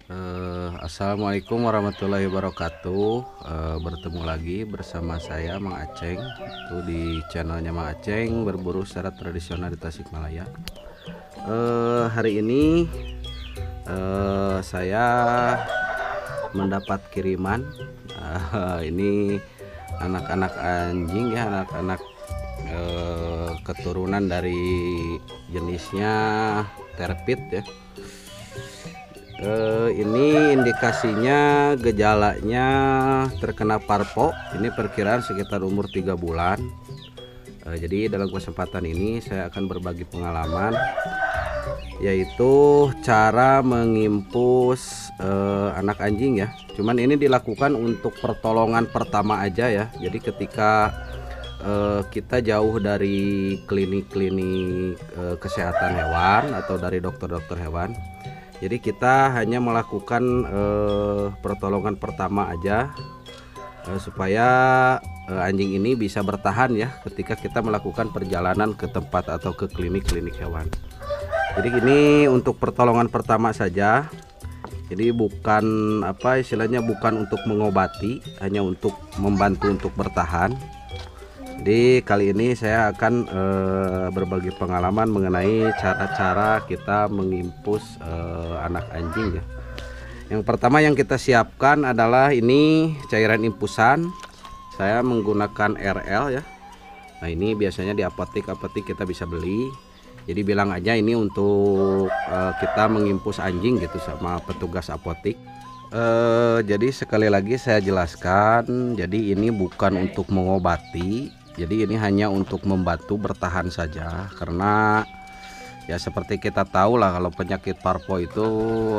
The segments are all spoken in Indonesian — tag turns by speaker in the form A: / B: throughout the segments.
A: Assalamualaikum warahmatullahi wabarakatuh. Bertemu lagi bersama saya Mang Aceng, itu di channelnya Mang Aceng berburu secara tradisional di Tasikmalaya. Hari ini saya mendapat kiriman. Ini anak-anak anjing ya, anak-anak keturunan dari jenisnya terpit ya. Ini indikasinya gejalanya terkena parpo. Ini perkiraan sekitar umur 3 bulan. Jadi dalam kesempatan ini saya akan berbagi pengalaman, yaitu cara mengimpus anak anjing ya. Cuman ini dilakukan untuk pertolongan pertama aja ya. Jadi ketika kita jauh dari klinik-klinik kesehatan hewan atau dari dokter-dokter hewan, jadi kita hanya melakukan pertolongan pertama aja supaya anjing ini bisa bertahan ya ketika kita melakukan perjalanan ke tempat atau ke klinik-klinik hewan. Jadi ini untuk pertolongan pertama saja. Jadi bukan istilahnya bukan untuk mengobati, hanya untuk membantu untuk bertahan. Jadi kali ini saya akan berbagi pengalaman mengenai cara-cara kita mengimpus anak anjing ya. Yang pertama yang kita siapkan adalah ini cairan impusan. Saya menggunakan RL ya. Nah ini biasanya di apotek kita bisa beli. Jadi bilang aja ini untuk kita mengimpus anjing gitu sama petugas apotek. Jadi sekali lagi saya jelaskan, jadi ini bukan untuk mengobati. Jadi ini hanya untuk membantu bertahan saja, karena ya seperti kita tahu lah kalau penyakit parvo itu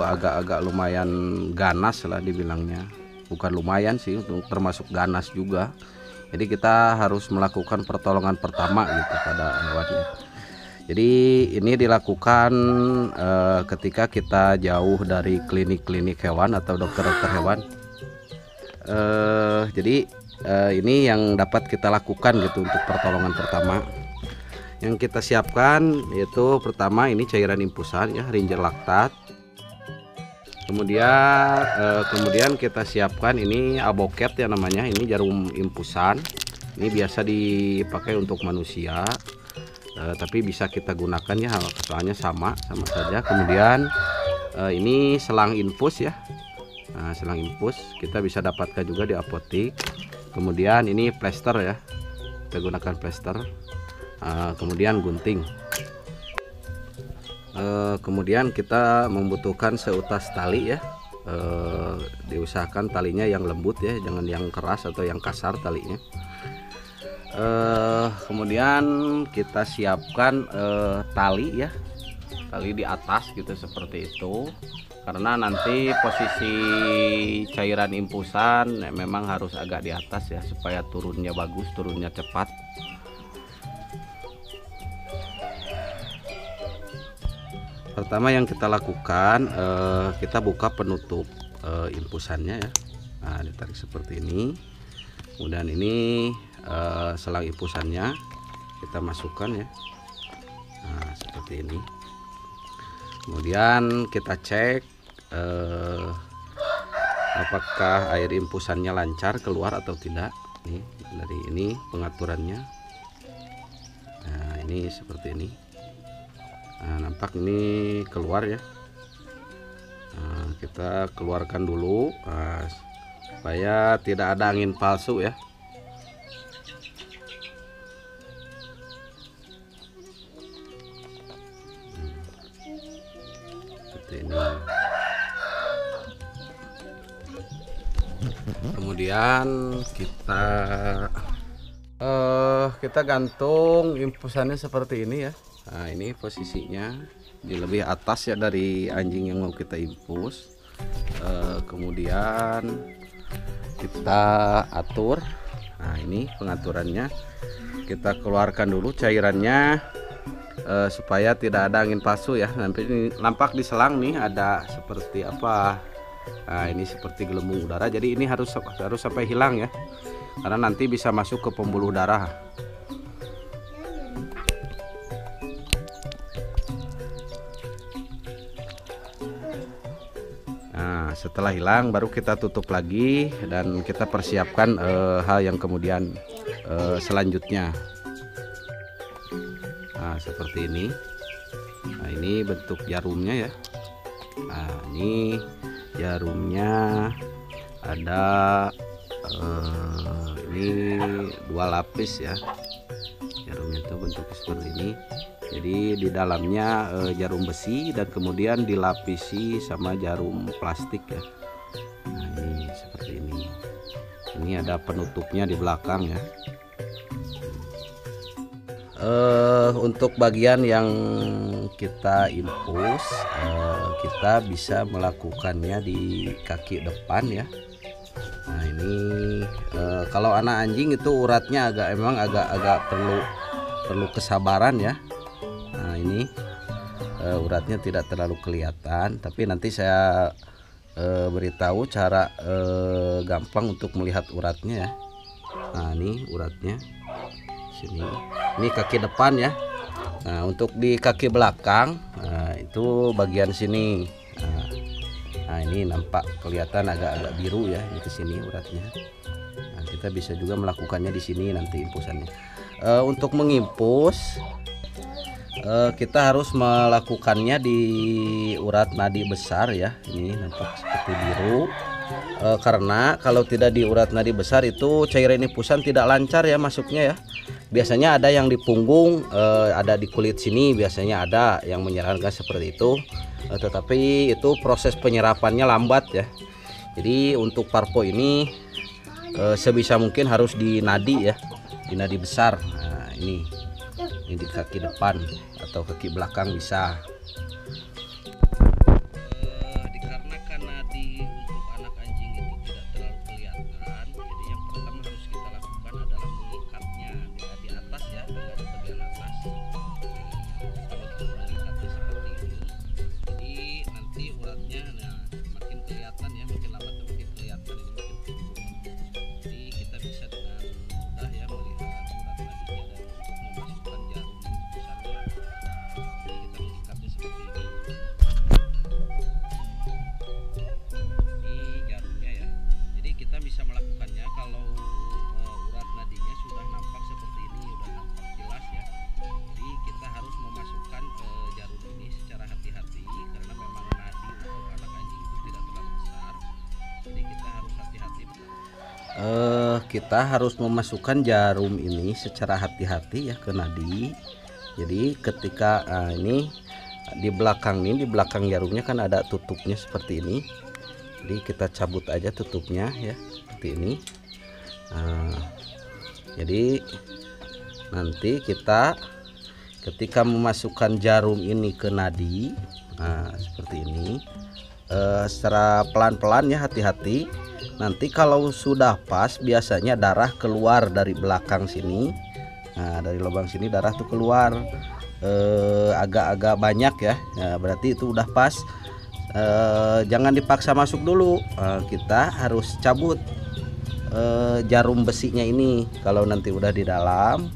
A: agak-agak lumayan ganas lah dibilangnya. Bukan lumayan sih, termasuk ganas juga. Jadi kita harus melakukan pertolongan pertama gitu pada hewannya. Jadi ini dilakukan ketika kita jauh dari klinik-klinik hewan atau dokter-dokter hewan. Jadi ini yang dapat kita lakukan gitu untuk pertolongan pertama. Yang kita siapkan yaitu pertama ini cairan impusan ya, Ringer Lactat. Kemudian kita siapkan ini aboket ya namanya, ini jarum impusan. Ini biasa dipakai untuk manusia, tapi bisa kita gunakan ya, soalnya sama saja. Kemudian ini selang infus ya. Nah, selang infus kita bisa dapatkan juga di apotek. Kemudian ini plester ya, kita gunakan plester. Kemudian gunting. Kemudian kita membutuhkan seutas tali ya. Diusahakan talinya yang lembut ya, jangan yang keras atau yang kasar talinya. Kemudian kita siapkan tali ya, tali di atas gitu seperti itu, karena nanti posisi cairan impusan memang harus agak di atas ya, supaya turunnya bagus, turunnya cepat. Pertama yang kita lakukan, kita buka penutup impusannya ya. Nah, ditarik seperti ini. Kemudian ini selang impusannya kita masukkan ya. Nah, seperti ini. Kemudian kita cek apakah air impusannya lancar keluar atau tidak. Nih, dari ini pengaturannya. Nah, ini seperti ini. Nah, nampak ini keluar ya. Nah, kita keluarkan dulu supaya tidak ada angin palsu ya. Seperti ini. Kemudian kita gantung impusannya seperti ini ya. Nah, ini posisinya di lebih atas ya dari anjing yang mau kita infus. Kemudian kita atur. Nah, ini pengaturannya. Kita keluarkan dulu cairannya supaya tidak ada angin palsu ya. Nanti ini nampak di selang nih ada seperti apa. Nah, ini seperti gelembung udara. Jadi ini harus sampai hilang ya, karena nanti bisa masuk ke pembuluh darah. Nah, Nah, setelah hilang baru kita tutup lagi dan kita persiapkan hal yang kemudian selanjutnya. Nah, seperti ini. Nah, ini bentuk jarumnya ya. Nah, ini jarumnya ada ini 2 lapis ya. Jarumnya itu bentuknya seperti ini. Jadi di dalamnya jarum besi dan kemudian dilapisi sama jarum plastik ya. Nah, ini seperti ini. Ini ada penutupnya di belakang ya. Untuk bagian yang kita infus, kita bisa melakukannya di kaki depan ya. Nah, ini kalau anak anjing itu uratnya emang agak perlu kesabaran ya. Nah, ini uratnya tidak terlalu kelihatan, tapi nanti saya beritahu cara gampang untuk melihat uratnya ya. Nah, ini uratnya sini. Ini kaki depan ya. Nah, untuk di kaki belakang, itu bagian sini. Nah, ini nampak kelihatan agak biru ya, ini ke sini uratnya. Nah, kita bisa juga melakukannya di sini nanti infusannya. Untuk mengimpus, kita harus melakukannya di urat nadi besar ya. Ini nampak seperti biru. Karena kalau tidak di urat nadi besar itu cairan infusan tidak lancar ya masuknya ya. Biasanya ada yang di punggung, ada di kulit sini, biasanya ada yang menyarankan seperti itu. Tetapi itu proses penyerapannya lambat ya. Jadi untuk parpo ini sebisa mungkin harus di nadi ya, di nadi besar. Nah, ini di kaki depan atau kaki belakang bisa. Dikarenakan nadi untuk anak anjing itu tidak terlalu kelihatan, jadi yang pertama harus kita lakukan adalah mengikatnya di atas ya, di bagian atas. Kalau kita mengikatnya seperti ini, jadi nanti uratnya makin kelihatan ya, makin lama tuh makin kelihatan, ini makin tumbuh. Jadi kita bisa dengan mudah ya melihat urat nadinya dan untuk memasukkan jarum infusannya. Jadi kita mengikatnya seperti ini. Ini jarumnya ya. Jadi kita bisa melakukannya kalau urat nadinya sudah nampak seperti ini, sudah nampak jelas ya. Jadi kita harus memasukkan jarum ini secara hati-hati karena memang nadi untuk anak anjing itu tidak terlalu besar. Jadi kita harus hati-hati. Kita harus memasukkan jarum ini secara hati-hati ya ke nadi. Jadi ketika ini di belakang jarumnya kan ada tutupnya seperti ini. Jadi kita cabut aja tutupnya ya, seperti ini. Jadi nanti kita ketika memasukkan jarum ini ke nadi, seperti ini, secara pelan-pelan ya, hati-hati. Nanti kalau sudah pas, biasanya darah keluar dari belakang sini. Nah, dari lubang sini darah tuh keluar agak-agak banyak ya. Nah, berarti itu udah pas. Jangan dipaksa masuk dulu. Kita harus cabut jarum besinya ini. Kalau nanti udah di dalam,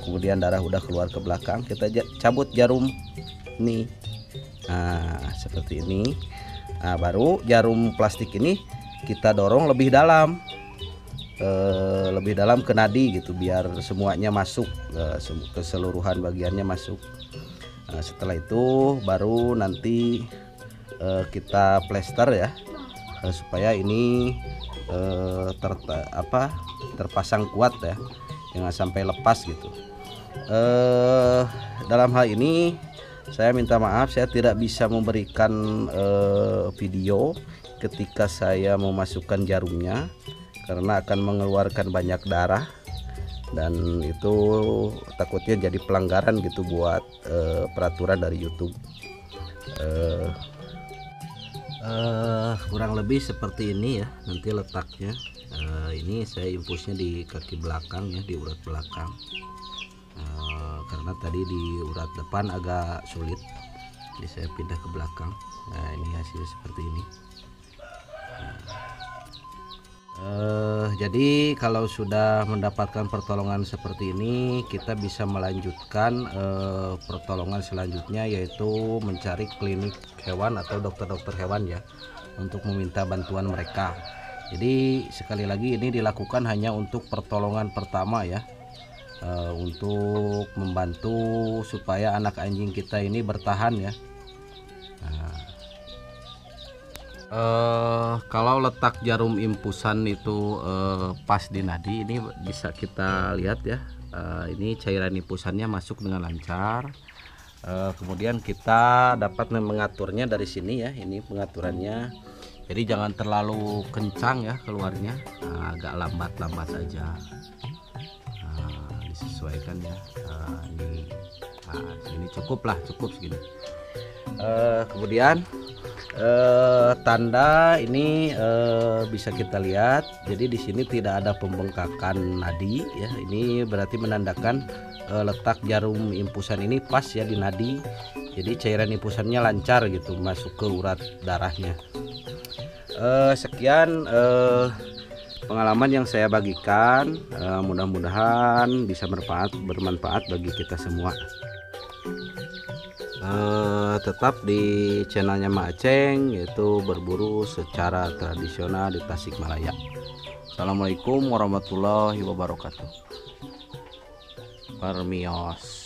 A: kemudian darah udah keluar ke belakang, kita cabut jarum ini. Nah, seperti ini. Nah, baru jarum plastik ini kita dorong lebih dalam ke nadi gitu, biar semuanya masuk, keseluruhan bagiannya masuk. Setelah itu baru nanti kita plester ya, supaya ini terpasang kuat ya, jangan sampai lepas gitu. Dalam hal ini saya minta maaf, saya tidak bisa memberikan video ketika saya memasukkan jarumnya karena akan mengeluarkan banyak darah dan itu takutnya jadi pelanggaran gitu buat peraturan dari YouTube. Kurang lebih seperti ini ya nanti letaknya. Ini saya infusnya di kaki belakang ya, di urat belakang, karena tadi di urat depan agak sulit, jadi saya pindah ke belakang. Nah, ini hasilnya seperti ini. Jadi kalau sudah mendapatkan pertolongan seperti ini, kita bisa melanjutkan pertolongan selanjutnya, yaitu mencari klinik hewan atau dokter-dokter hewan ya, untuk meminta bantuan mereka. Jadi sekali lagi ini dilakukan hanya untuk pertolongan pertama ya, untuk membantu supaya anak anjing kita ini bertahan ya. Kalau letak jarum impusan itu pas di nadi, ini bisa kita lihat ya. Ini cairan impusannya masuk dengan lancar. Kemudian kita dapat mengaturnya dari sini ya. Ini pengaturannya. Jadi jangan terlalu kencang ya keluarnya. Agak lambat-lambat saja. Disesuaikan ya. Ini cukup segini. Kemudian tanda ini bisa kita lihat. Jadi di sini tidak ada pembengkakan nadi ya. Ini berarti menandakan letak jarum impusan ini pas ya di nadi. Jadi cairan impusannya lancar gitu masuk ke urat darahnya. Sekian pengalaman yang saya bagikan. Mudah-mudahan bisa bermanfaat bagi kita semua. Tetap di channelnya Mak Aceng, yaitu berburu secara tradisional di Tasikmalaya. Assalamualaikum warahmatullahi wabarakatuh. Permios.